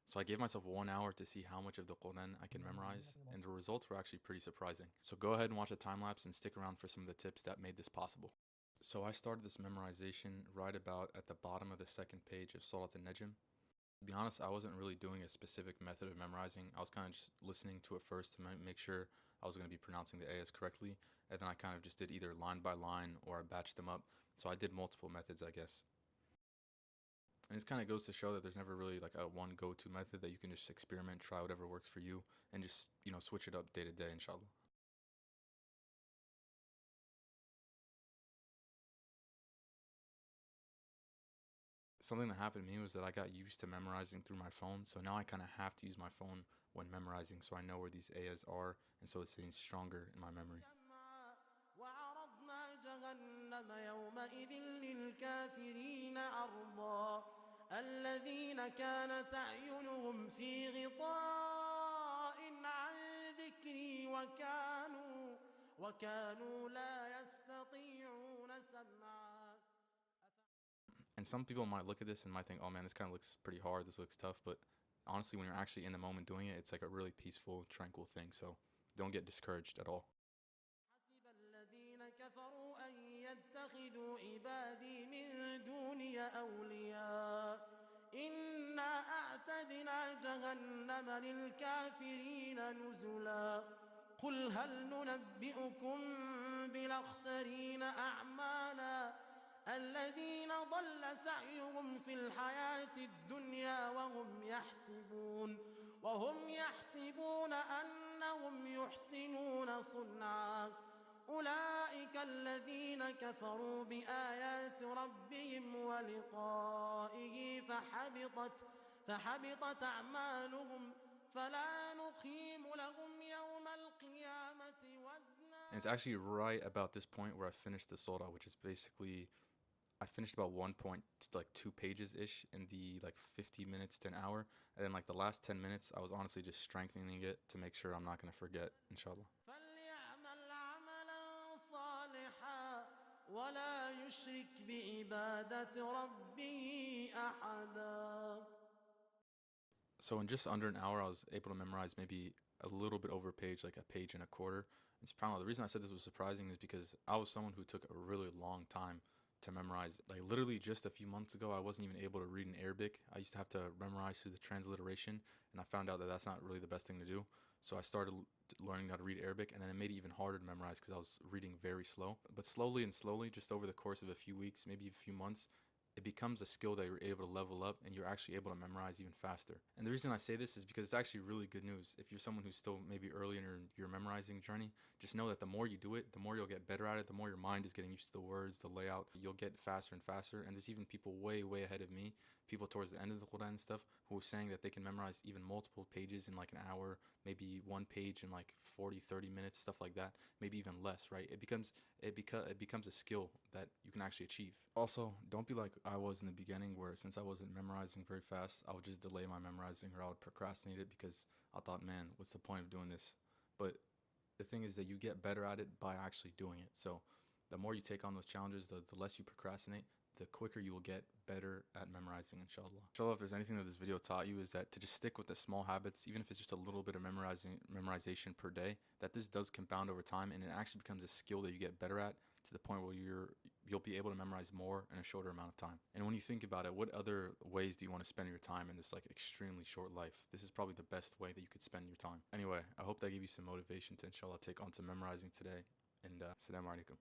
So I gave myself 1 hour to see how much of the Quran I can memorize, and the results were actually pretty surprising. So go ahead and watch a time lapse and stick around for some of the tips that made this possible. So I started this memorization right about at the bottom of the second page of Surat al-Najm. To be honest, I wasn't really doing a specific method of memorizing. I was kind of just listening to it first to make sure I was going to be pronouncing the ayahs correctly, and then I kind of just did either line by line or I batched them up. So I did multiple methods, I guess. And this kind of goes to show that there's never really like a one go-to method that you can just experiment, try whatever works for you, and just, switch it up day to day, inshallah. Something that happened to me was that I got used to memorizing through my phone, so now I kind of have to use my phone when memorizing so I know where these ayahs are, and so it stays stronger in my memory. وعرضنا جهنم يومئذ للكافرين عرضا الذين كانت أعينهم في غطاء عن ذكري وكانوا لا يستطيعون سمعا. And some people might look at this and might think, oh man, this kind of looks pretty hard, this looks tough, but honestly, when you're actually in the moment doing it, it's like a really peaceful, tranquil thing, so don't get discouraged at all. حسب الذين كفروا أن يتخذوا عبادي من دوني أولياء إنا أعتدنا جهنم للكافرين نزلا قل هل ننبئكم بالأخسرين أعمالا الذين ضل سعيهم في الحياة الدنيا وهم يحسبون أنهم يحسنون صنعا أولئك الذين كفروا بآيات ربهم ولقائه فحبطت أعمالهم فلا نقيم لهم يوم القيامة And وزنا. it's actually right about this point where I finished the surah, which is basically I finished about 1.2 pages ish in the like 50 minutes to an hour, and then like the last 10 minutes, I was honestly just strengthening it to make sure I'm not gonna forget, inshallah. فليعمل عملا صالحا ولا يشرك بعبادة ربه أحدا. So in just under an hour, I was able to memorize maybe a little bit over a page, like a page and a quarter. And subhanAllah, the reason I said this was surprising is because I was someone who took a really long time to memorize. Like literally just a few months ago, I wasn't even able to read in Arabic. I used to have to memorize through the transliteration, and I found out that that's not really the best thing to do. So I started learning how to read Arabic, and then it made it even harder to memorize because I was reading very slow. But slowly and slowly, just over the course of a few weeks, maybe a few months, it becomes a skill that you're able to level up and you're actually able to memorize even faster. And the reason I say this is because it's actually really good news. If you're someone who's still maybe early in your memorizing journey, just know that the more you do it, the more you'll get better at it, the more your mind is getting used to the words, the layout. You'll get faster and faster. And there's even people way, way ahead of me, people towards the end of the Quran and stuff, who are saying that they can memorize even multiple pages in like an hour, maybe one page in like 40, 30 minutes, stuff like that, maybe even less, right? It becomes a skill that you can actually achieve. Also, don't be like I was in the beginning, where since I wasn't memorizing very fast, I would just delay my memorizing or I would procrastinate it because I thought, man, what's the point of doing this? But the thing is that you get better at it by actually doing it. So the more you take on those challenges, the less you procrastinate, the quicker you will get better at memorizing, inshallah. Inshallah, if there's anything that this video taught you, is that to just stick with the small habits, even if it's just a little bit of memorization per day, that this does compound over time and it actually becomes a skill that you get better at to the point where you'll be able to memorize more in a shorter amount of time. And when you think about it, what other ways do you want to spend your time in this like extremely short life? This is probably the best way that you could spend your time. Anyway, I hope that gave you some motivation to inshallah take on some memorizing today. And assalamu alaikum.